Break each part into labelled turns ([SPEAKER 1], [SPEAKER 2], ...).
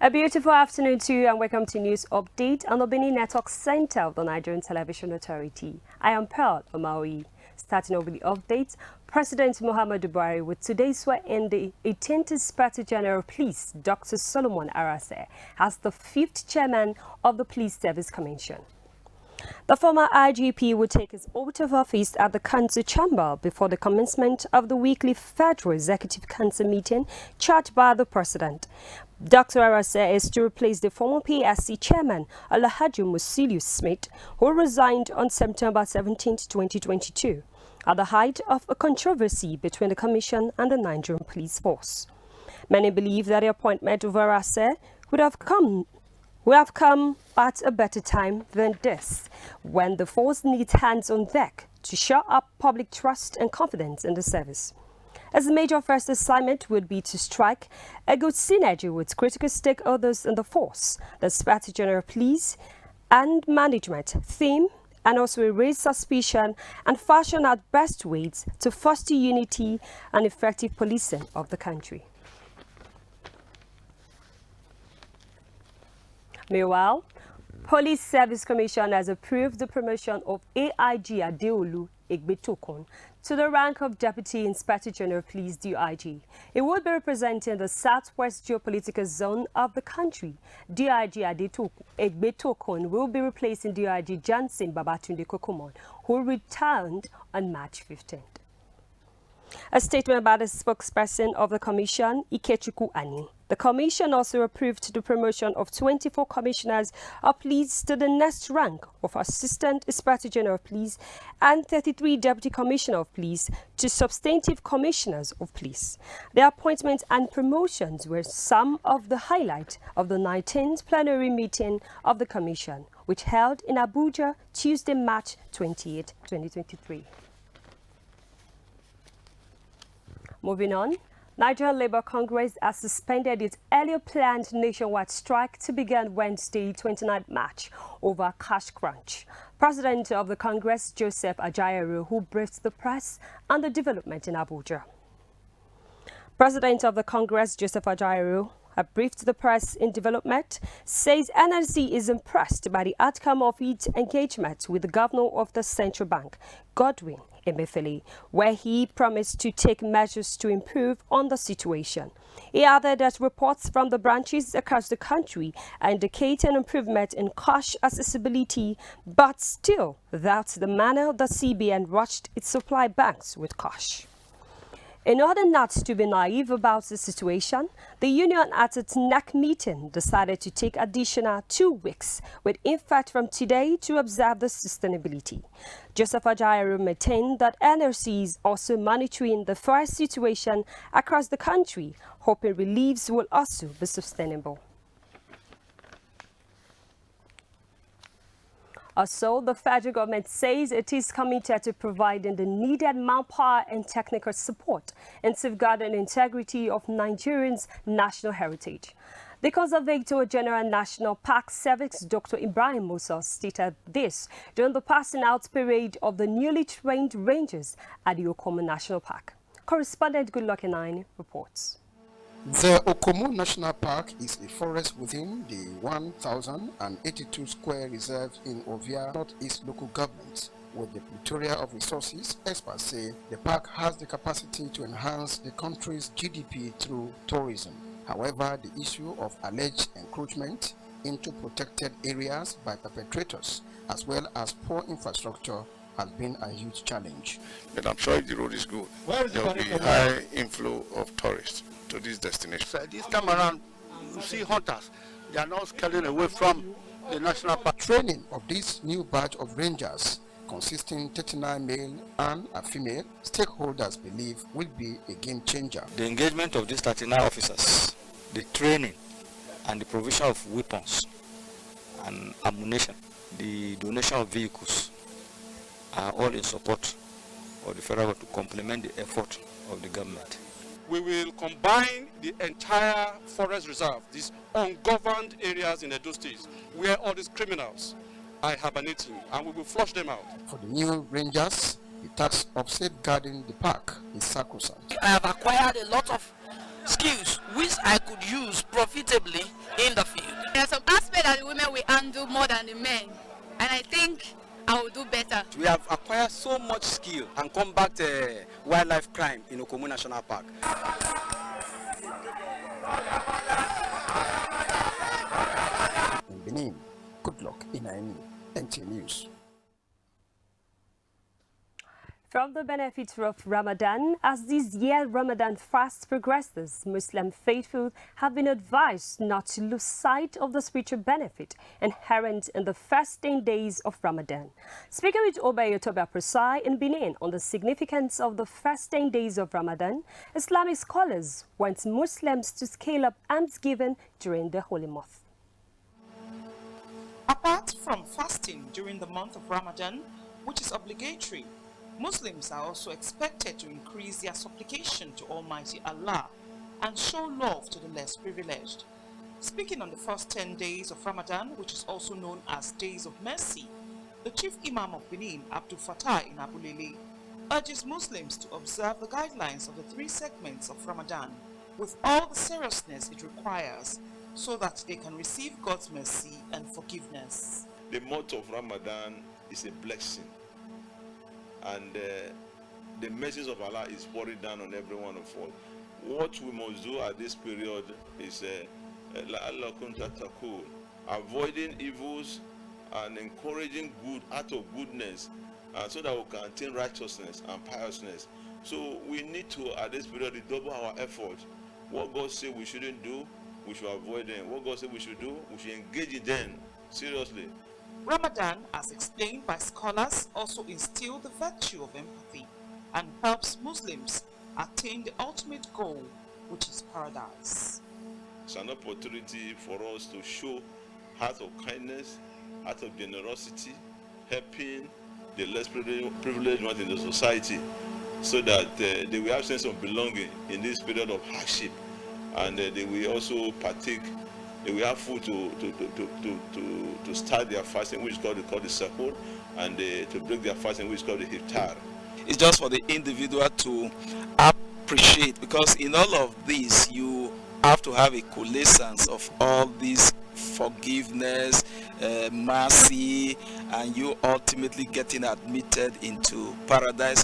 [SPEAKER 1] A beautiful afternoon to you and welcome to News Update on the Benin Network Center of the Nigerian Television Authority. I am Pearl Omaoyi. Starting off with the updates, President Muhammadu Buhari would today swear in the 18th Inspector General of Police, Dr. Solomon Arase, as the 5th chairman of the Police Service Commission. The former IGP will take his oath of office at the Council Chamber before the commencement of the weekly Federal Executive Council meeting charged by the President. Dr. Arase is to replace the former PSC chairman, Alhaji Musiliu Smith, who resigned on September 17, 2022, at the height of a controversy between the Commission and the Nigerian Police Force. Many believe that the appointment of Arase would have come at a better time than this, when the force needs hands on deck to shore up public trust and confidence in the service. As the major first assignment would be to strike a good synergy with critical stakeholders in the force, the Inspector General of Police and management theme, and also erase suspicion and fashion out best ways to foster unity and effective policing of the country. Meanwhile, Police Service Commission has approved the promotion of AIG Adeolu Egbetokun to the rank of Deputy Inspector General of Police DIG. He will be representing the southwest geopolitical zone of the country. DIG Egbetokun will be replacing DIG Johnson Babatunde Kokomon, who returned on March 15th. A statement by the spokesperson of the Commission, Ikechukwu Ani. The Commission also approved the promotion of 24 commissioners of police to the next rank of Assistant Inspector General of Police and 33 Deputy Commissioner of Police to substantive commissioners of police. The appointments and promotions were some of the highlights of the 19th plenary meeting of the Commission, which held in Abuja Tuesday, March 28, 2023. Moving on, Nigeria Labour Congress has suspended its earlier planned nationwide strike to begin Wednesday, 29 March, over cash crunch. President of the Congress, Joseph Ajaero, who briefed the press on the development in Abuja. President of the Congress, Joseph Ajaero, briefed the press in development, says NLC is impressed by the outcome of its engagement with the governor of the central bank, Godwin Emefiele, where he promised to take measures to improve on the situation. He added that reports from the branches across the country indicate an improvement in cash accessibility, but still that's the manner the CBN rushed its supply banks with cash. In order not to be naive about the situation, the union at its NEC meeting decided to take additional 2 weeks, with effect from today, to observe the sustainability. Joseph Ajaero maintained that NLC is also monitoring the forest situation across the country, hoping reliefs will also be sustainable. Also, the federal government says it is committed to providing the needed manpower and technical support in safeguarding the integrity of Nigerians' national heritage. The Conservator General National Park Service, Dr. Ibrahim Musa, stated this during the passing out parade of the newly trained rangers at the Okomu National Park. Correspondent Goodluck Enine reports.
[SPEAKER 2] The Okomu National Park is a forest within the 1,082 square reserve in Ovia Northeast local government. With the plethora of resources, experts say the park has the capacity to enhance the country's GDP through tourism. However, the issue of alleged encroachment into protected areas by perpetrators, as well as poor infrastructure, has been a huge challenge.
[SPEAKER 3] But I'm sure if the road is good, there will be high inflow of tourists to this destination.
[SPEAKER 4] So this time around, you see hunters. They are not scaling away from the national park.
[SPEAKER 2] Training of this new batch of rangers, consisting 39 male and a female, stakeholders believe will be a game changer.
[SPEAKER 5] The engagement of these 39 officers, the training and the provision of weapons and ammunition, the donation of vehicles are all in support of the federal government to complement the effort of the government.
[SPEAKER 6] We will combine the entire forest reserve, these ungoverned areas in Edo State, where all these criminals are hibernating, and we will flush them out.
[SPEAKER 2] For the new rangers, the task of safeguarding the park is sacrosanct.
[SPEAKER 4] I have acquired a lot of
[SPEAKER 7] skills which I could use profitably in the field.
[SPEAKER 8] There are some aspects that the women will handle more than the men, and I think I will do better.
[SPEAKER 9] We have acquired so much skill and combat wildlife crime in Okomu National Park.
[SPEAKER 2] In Benin, good luck in Aini, NT News.
[SPEAKER 1] From the benefits of Ramadan, as this year Ramadan fast progresses, Muslim faithful have been advised not to lose sight of the spiritual benefit inherent in the first 10 days of Ramadan. Speaking with Obayotoba Prasai in Benin on the significance of the first 10 days of Ramadan, Islamic scholars want Muslims to scale up almsgiving during the holy month.
[SPEAKER 10] Apart from fasting during the month of Ramadan, which is obligatory, Muslims are also expected to increase their supplication to Almighty Allah and show love to the less privileged. Speaking on the first 10 days of Ramadan, which is also known as Days of Mercy, the Chief Imam of Benin, Abdul Fattah in Abulele, urges Muslims to observe the guidelines of the 3 segments of Ramadan with all the seriousness it requires so that they can receive God's mercy and forgiveness.
[SPEAKER 3] The month of Ramadan is a blessing, and the message of Allah is poured down on every one of us. What we must do at this period is avoiding evils and encouraging good out of goodness, so that we can attain righteousness and piousness. So we need to, at this period, redouble our effort. What God said we shouldn't do, we should avoid them. What God said we should do, we should engage in them seriously.
[SPEAKER 10] Ramadan, as explained by scholars, also instills the virtue of empathy and helps Muslims attain the ultimate goal, which is paradise.
[SPEAKER 3] It's an opportunity for us to show heart of kindness, heart of generosity, helping the less privileged ones in the society, so that they will have sense of belonging in this period of hardship, and they will also partake. They will have food to start their fasting, which is called the sahur, and to break their fasting, which is called the iftar.
[SPEAKER 9] It's just for the individual to appreciate, because in all of this you have to have a coalescence of all these forgiveness, mercy, and you ultimately getting admitted into paradise.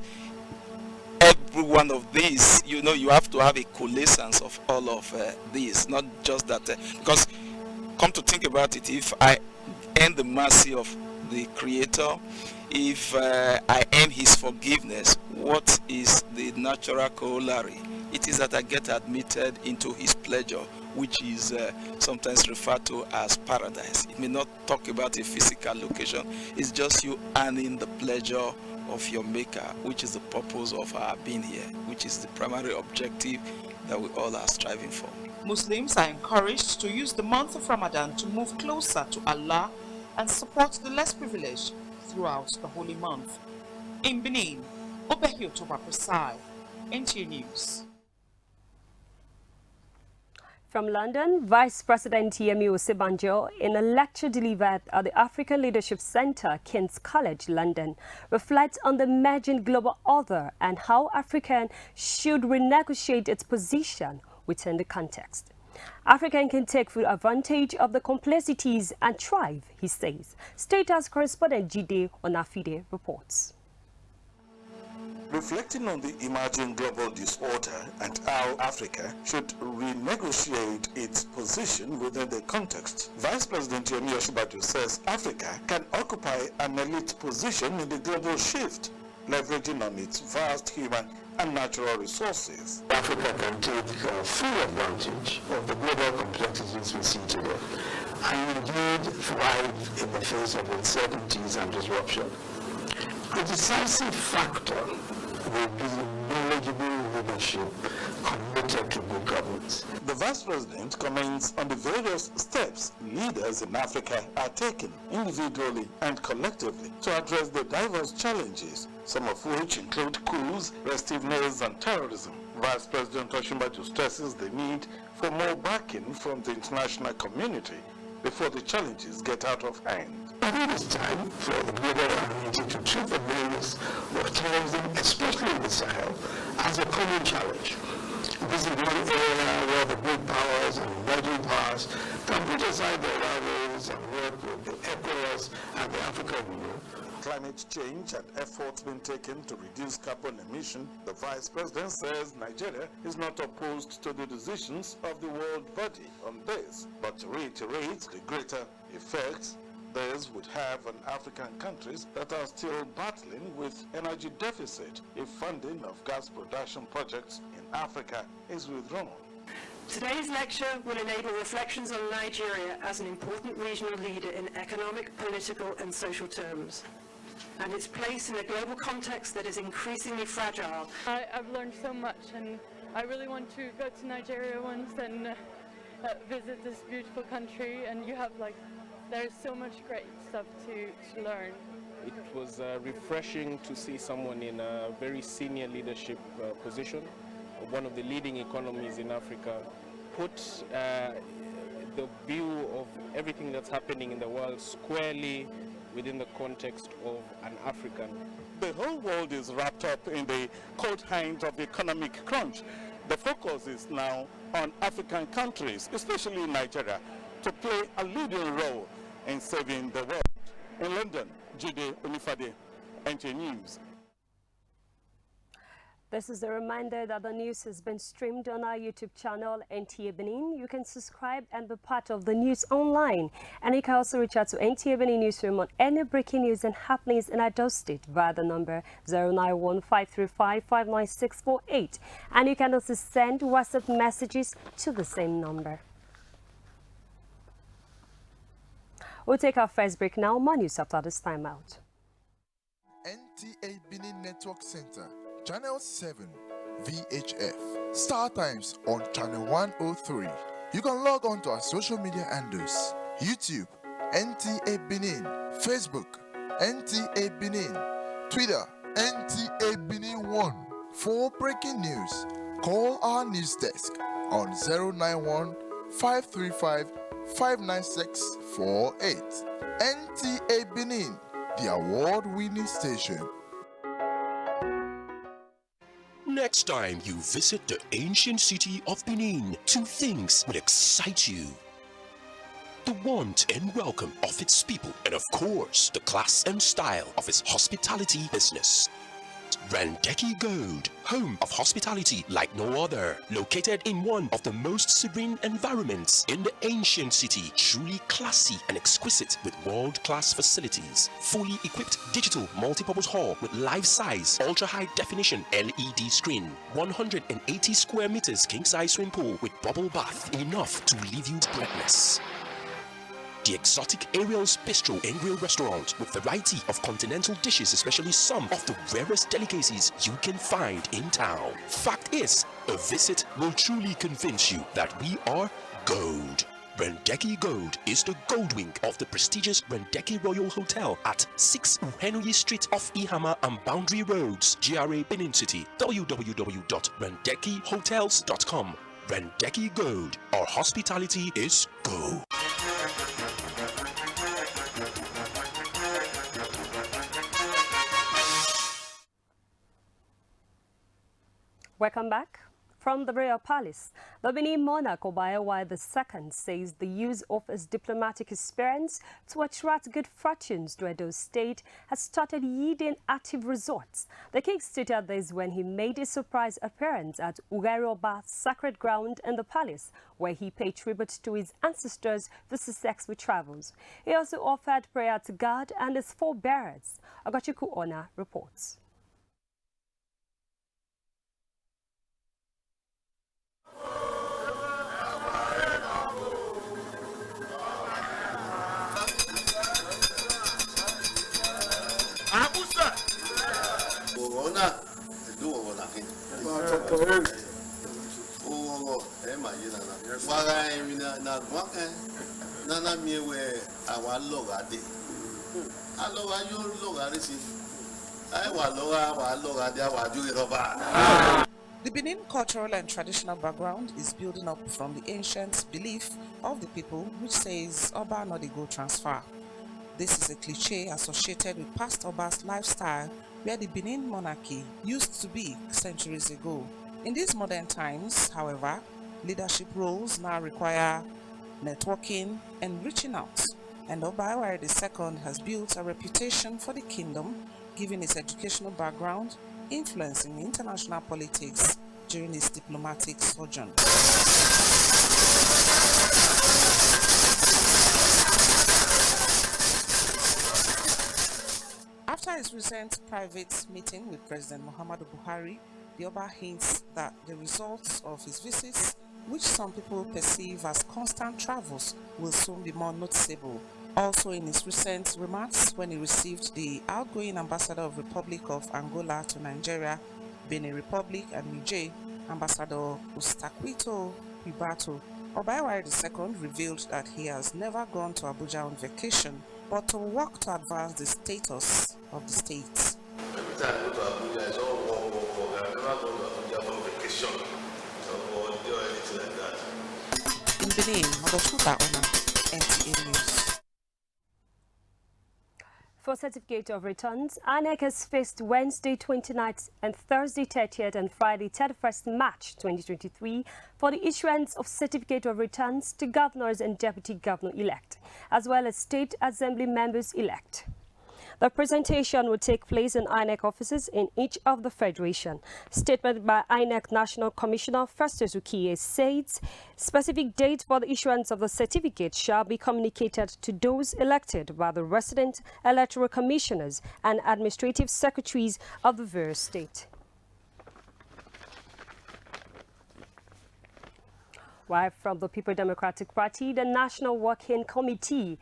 [SPEAKER 9] Every one of these, you have to have a coalescence of all of these, not just that, because come to think about it, if I earn the mercy of the Creator, if I earn His forgiveness, what is the natural corollary? It is that I get admitted into His pleasure, which is sometimes referred to as paradise. It may not talk about a physical location, it's just you earning the pleasure of your Maker, which is the purpose of our being here, which is the primary objective that we all are striving for.
[SPEAKER 10] Muslims are encouraged to use the month of Ramadan to move closer to Allah and support the less privileged throughout the holy month. In Benin, Obayotoba Prasai, NTA News.
[SPEAKER 1] From London, Vice President Yemi Osinbajo, in a lecture delivered at the African Leadership Centre, King's College, London, reflects on the emerging global order and how Africa should renegotiate its position within the context. Africa can take full advantage of the complexities and thrive, he says. State House correspondent Jide Onafide reports.
[SPEAKER 11] Reflecting on the emerging global disorder and how Africa should renegotiate its position within the context, Vice President Yemi Osinbajo says Africa can occupy an elite position in the global shift, leveraging on its vast human and natural resources.
[SPEAKER 12] Africa can take full advantage of the global complexities we see today and indeed thrive in the face of uncertainties and disruption. The decisive factor will be knowledgeable leadership committed to good governance.
[SPEAKER 11] The Vice President comments on the various steps leaders in Africa are taking individually and collectively to address the diverse challenges, some of which include coups, restiveness, and terrorism. Vice President Osinbajo stresses the need for more backing from the international community before the challenges get out of hand.
[SPEAKER 12] I think it's time for the global community to treat the menace of terrorism, especially in the Sahel, as a common challenge. This is one area where the big powers and emerging powers can put aside their rivals and work with the ECOWAS and the African Union.
[SPEAKER 11] Climate change and efforts being taken to reduce carbon emission, the Vice President says Nigeria is not opposed to the decisions of the world body on this, but reiterates the greater effects this would have on African countries that are still battling with energy deficit if funding of gas production projects in Africa is withdrawn.
[SPEAKER 13] Today's lecture will enable reflections on Nigeria as an important regional leader in economic, political and social terms, and its place in a global context that is increasingly fragile.
[SPEAKER 14] I've learned so much, and I really want to go to Nigeria once and visit this beautiful country, and you have there's so much great stuff to learn.
[SPEAKER 15] It was refreshing to see someone in a very senior leadership position, one of the leading economies in Africa, put the view of everything that's happening in the world squarely within the context of an African.
[SPEAKER 11] The whole world is wrapped up in the cold hands of the economic crunch. The focus is now on African countries, especially Nigeria, to play a leading role in saving the world. In London, Jide Onifade, NTA News.
[SPEAKER 1] This is a reminder that the news has been streamed on our YouTube channel, NTA Benin. You can subscribe and be part of the news online. And you can also reach out to NTA Benin Newsroom on any breaking news and happenings in our state via the number 091-535-59648. And you can also send WhatsApp messages to the same number. We'll take our first break now. More news after this time out.
[SPEAKER 16] NTA Benin Network Center. Channel 7, VHF. Star Times on Channel 103. You can log on to our social media handles. YouTube, NTA Benin. Facebook, NTA Benin. Twitter, NTA Benin 1. For breaking news, call our news desk on 091-535-59648. NTA Benin, the award-winning station.
[SPEAKER 17] Next time you visit the ancient city of Benin, 2 things will excite you: the warmth and welcome of its people, and of course, the class and style of its hospitality business. Randeki Gold, home of hospitality like no other, located in one of the most serene environments in the ancient city, truly classy and exquisite with world-class facilities. Fully equipped digital multipurpose hall with life-size, ultra-high definition LED screen, 180 square meters king-size swimming pool with bubble bath, enough to leave you breathless. The exotic Ariel's Bistro and Grill restaurant with variety of continental dishes, especially some of the rarest delicacies you can find in town. Fact is, a visit will truly convince you that we are gold. Randeki Gold is the gold wing of the prestigious Randeki Royal Hotel at 6 Henry Street off Ihama and Boundary Roads, GRA Benin City. www.randekihotels.com. Randeki Gold. Our hospitality is gold.
[SPEAKER 1] Welcome back. From the Royal Palace, the Benin monarch Obayawa II says the use of his diplomatic experience to attract good fortunes to Edo State has started yielding active results. The king stated this when he made a surprise appearance at Ugaroba's sacred ground in the palace, where he paid tribute to his ancestors for successful travels. He also offered prayer to God and his forebearers. Agachuku Ona reports.
[SPEAKER 10] The Benin cultural and traditional background is building up from the ancient belief of the people which says Oba not a go transfer. This is a cliche associated with past Oba's lifestyle, where the Benin monarchy used to be centuries ago. In these modern times, however, leadership roles now require networking and reaching out. And Obayiwari II has built a reputation for the kingdom, given his educational background, influencing international politics during his diplomatic sojourn. After his recent private meeting with President Muhammadu Buhari, the Oba hints that the results of his visits, which some people perceive as constant travels, will soon be more noticeable. Also in his recent remarks when he received the outgoing ambassador of Republic of Angola to Nigeria, Benin Republic and Niger, Ambassador Ustaquito Pibato, Obayiwari II revealed that he has never gone to Abuja on vacation, but to work to advance the status of the state.
[SPEAKER 18] Every time I go to Abuja, it's all work. I've never gone to Abuja on vacation or do anything like that.
[SPEAKER 10] In Benin, Madofuta Ona, NTA News.
[SPEAKER 1] For certificate of returns, INEC has fixed Wednesday 29th and Thursday 30th and Friday 31st March 2023 for the issuance of certificate of returns to governors and deputy governor-elect, as well as state assembly members-elect. The presentation will take place in INEC offices in each of the federation. Statement by INEC National Commissioner Festus Ukiye says specific date for the issuance of the certificate shall be communicated to those elected by the resident electoral commissioners and administrative secretaries of the various states. While from the People Democratic Party, the National Working Committee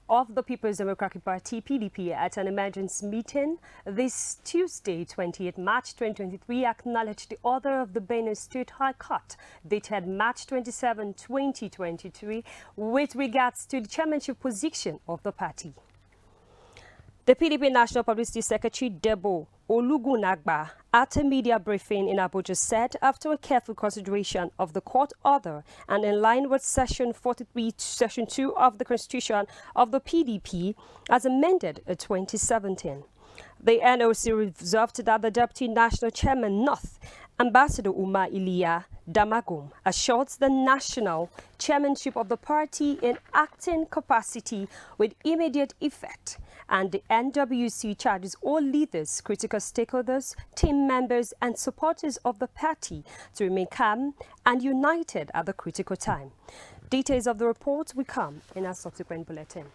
[SPEAKER 1] of the People's Democratic Party, PDP, at an emergency meeting this Tuesday, 28 March 2023, acknowledged the order of the Benin State High Court dated March 27, 2023, with regards to the chairmanship position of the party. The PDP National Publicity Secretary, Debo Olugunagba, at a media briefing in Abuja said after a careful consideration of the court order and in line with Section 43, Section 2 of the Constitution of the PDP as amended in 2017. The NOC resolved that the Deputy National Chairman North, Ambassador Umar Iliya Damagum, assured the national chairmanship of the party in acting capacity with immediate effect, and the NWC charges all leaders, critical stakeholders, team members and supporters of the party to remain calm and united at the critical time. Details of the report will come in a subsequent bulletin.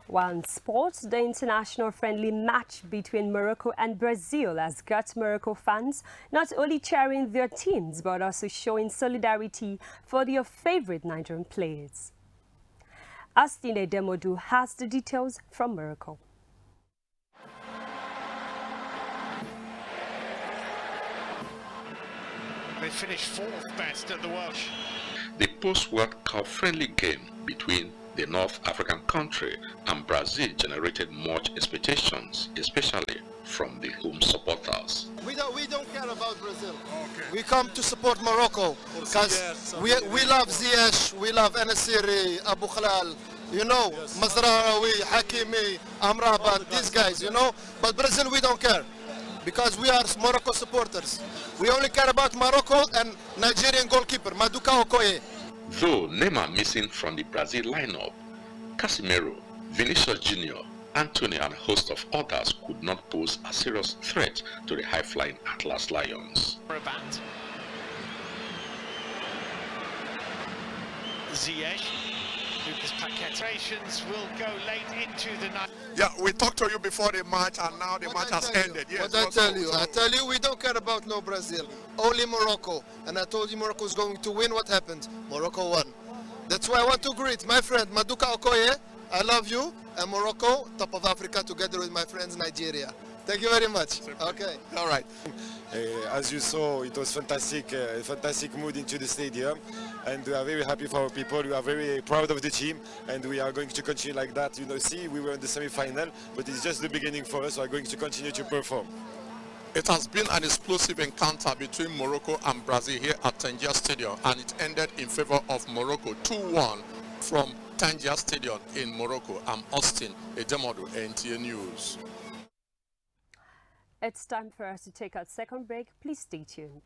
[SPEAKER 1] While in sports, the international friendly match between Morocco and Brazil has got Morocco fans not only cheering their teams but also showing solidarity for their favorite Nigerian players. Astine Demodu has the details from Morocco.
[SPEAKER 19] They finished fourth best at the World.
[SPEAKER 20] The post-World Cup friendly game between the North African country and Brazil generated much expectations, especially from the home supporters.
[SPEAKER 21] We don't care about Brazil. Okay. We come to support Morocco because we love Ziyech, we love Enesiri, Abu Khalal, you know, yes. Mazraoui, Hakimi, Amrabat, these guys, you know. But Brazil, we don't care because we are Morocco supporters. We only care about Morocco and Nigerian goalkeeper, Maduka Okoye.
[SPEAKER 20] Though Neymar missing from the Brazil lineup, Casemiro, Vinicius Jr., Anthony and a host of others could not pose a serious threat to the high-flying Atlas Lions.
[SPEAKER 19] Ziyech, Lucas Paquetations will go late into the night.
[SPEAKER 22] Yeah, we talked to you before the match and now the match has ended. Yes,
[SPEAKER 21] what I tell you, we don't care about no Brazil, only Morocco. And I told you Morocco is going to win. What happened? Morocco won. That's why I want to greet my friend Maduka Okoye. I love you. And Morocco, top of Africa, together with my friends Nigeria. Thank you very much. Okay.
[SPEAKER 22] All right.
[SPEAKER 23] As you saw, it was fantastic mood into the stadium, and we are very happy for our people. We are very proud of the team, and we are going to continue like that. You know, see, we were in the semi-final, but it's just the beginning for us. We are going to continue to perform.
[SPEAKER 22] It has been an explosive encounter between Morocco and Brazil here at Tangier Stadium, and it ended in favor of Morocco 2-1 from Tangier Stadium in Morocco. I'm Austin Edemodu, NTA News.
[SPEAKER 1] It's time for us to take our second break. Please stay tuned.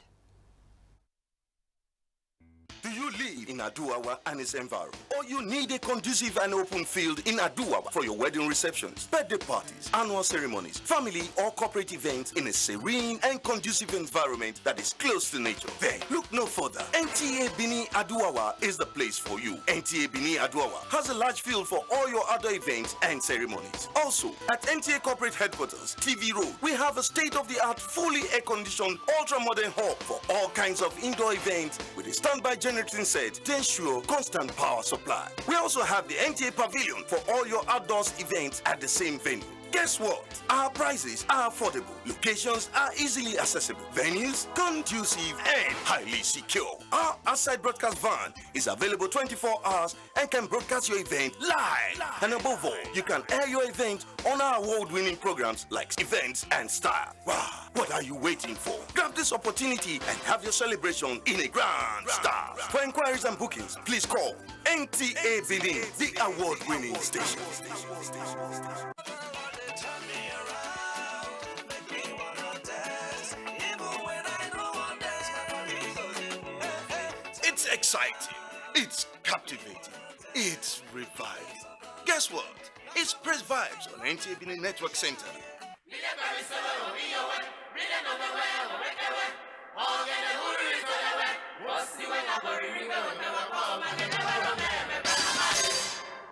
[SPEAKER 4] Do you live in Aduawa and its environment? Or you need a conducive and open field in Aduawa for your wedding receptions, birthday parties, annual ceremonies, family or corporate events in a serene and conducive environment that is close to nature? Then look no further. NTA Benin Aduawa is the place for you. NTA Benin Aduawa has a large field for all your other events and ceremonies. Also, at NTA Corporate Headquarters, TV Road, we have a state-of-the-art, fully air-conditioned, ultra-modern hall for all kinds of indoor events with a standby generating set to ensure constant power supply. We also have the NTA Pavilion for all your outdoors events at the same venue. Guess what? Our prices are affordable. Locations are easily accessible. Venues conducive and highly secure. Our outside broadcast van is available 24 hours and can broadcast your event live. And above all, you can air your event on our award-winning programs like Events and Style. Wow, what are you waiting for? Grab this opportunity and have your celebration in a grand style. For inquiries and bookings, please call NTA Benin, the award-winning station. It's exciting, it's captivating, it's reviving. Guess what? It's Press Vibes on NTA Benin Network Center.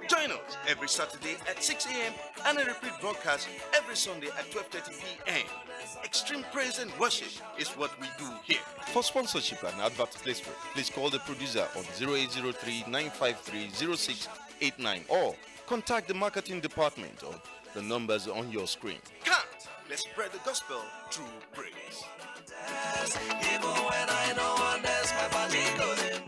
[SPEAKER 4] Join us every Saturday at 6 a.m. and a repeat broadcast every Sunday at 12:30 p.m. Extreme praise and worship is what we do here.
[SPEAKER 5] For sponsorship and advert placement, please call the producer on 0803-953-0689 or contact the marketing department on the numbers on your screen.
[SPEAKER 4] Come, let's spread the gospel through praise.
[SPEAKER 6] Even when I don't understand my body goes in.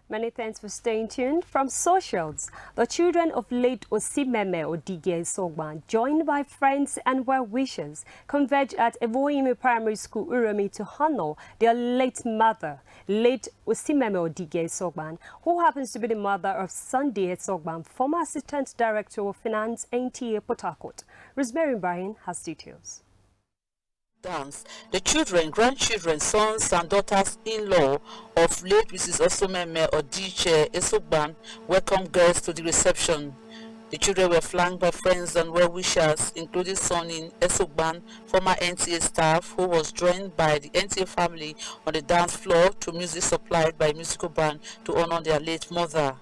[SPEAKER 1] Many thanks for staying tuned. From socials, the children of late Osimeme Odige Sogban, joined by friends and well-wishers, converged at Evohimi Primary School, Uromi, to honor their late mother, late Osimeme Odige Sogban, who happens to be the mother of Sunday Sogban, former Assistant Director of Finance, NTA Port Harcourt. Rosemary Ibrahim has details.
[SPEAKER 7] Dance. The children, grandchildren, sons and daughters-in-law of late Mrs. Osomeme Odiche Esogban welcomed guests to the reception. The children were flanked by friends and well-wishers, including Sonin Esogban, former NTA staff, who was joined by the NTA family on the dance floor to music supplied by a musical band to honor their late mother.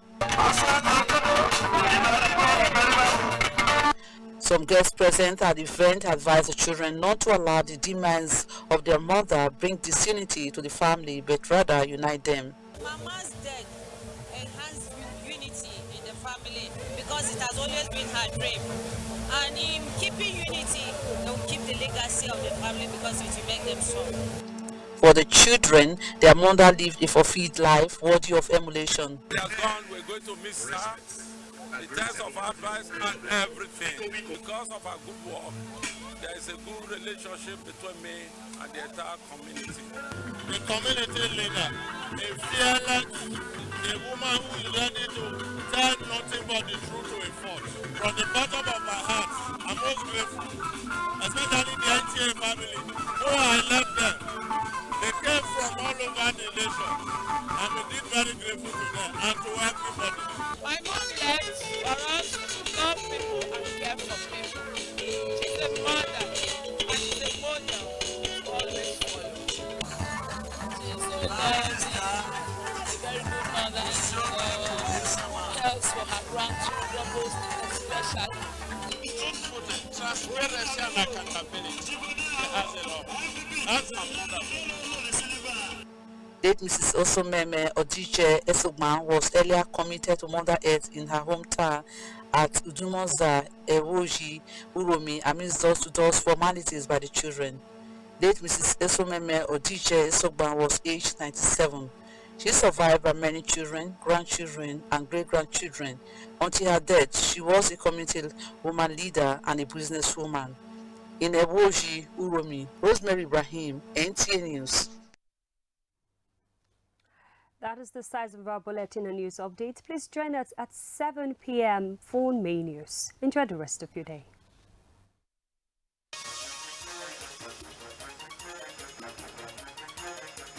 [SPEAKER 7] Some guests present at the event advised the children not to allow the demands of their mother bring disunity to the family, but rather unite them.
[SPEAKER 24] Mama's death enhanced unity in the family because it has always been her dream. And in keeping unity, they will keep the legacy of the family because it will make them strong.
[SPEAKER 7] For the children, their mother lived a fulfilled life worthy of emulation.
[SPEAKER 25] We are gone, we're going to miss her. The test of advice and everything. Because of our good work, there is a good relationship between me and the entire community. The community leader, a fearless, a woman who is ready to tell nothing but the truth to a fault. From the bottom of my heart, I'm most grateful, especially the NTA family, who I left them. They came from all over the nation. I'm indeed very grateful to them and to everybody.
[SPEAKER 24] My mom left for us to love people and care for people. She's a mother and she's a model to always follow. She's so lovely, a very good mother, and cares for her grandchildren most especially.
[SPEAKER 25] Truthfulness, transparency and accountability. She has a lot. That's my mother.
[SPEAKER 7] Late Mrs. Osomeme Odiche Esogban was earlier committed to Mother Earth in her hometown at Udumoza, Ewoji, Uromi, amidst door-to-door formalities by the children. Late Mrs. Osomeme Odiche Esogban was aged 97. She survived by many children, grandchildren, and great-grandchildren. Until her death, she was a community woman leader and a businesswoman. In Ewoji, Uromi, Rosemary Ibrahim, NTA News.
[SPEAKER 1] That is the size of our bulletin and news update. Please join us at 7 p.m. for main news. Enjoy the rest of your day.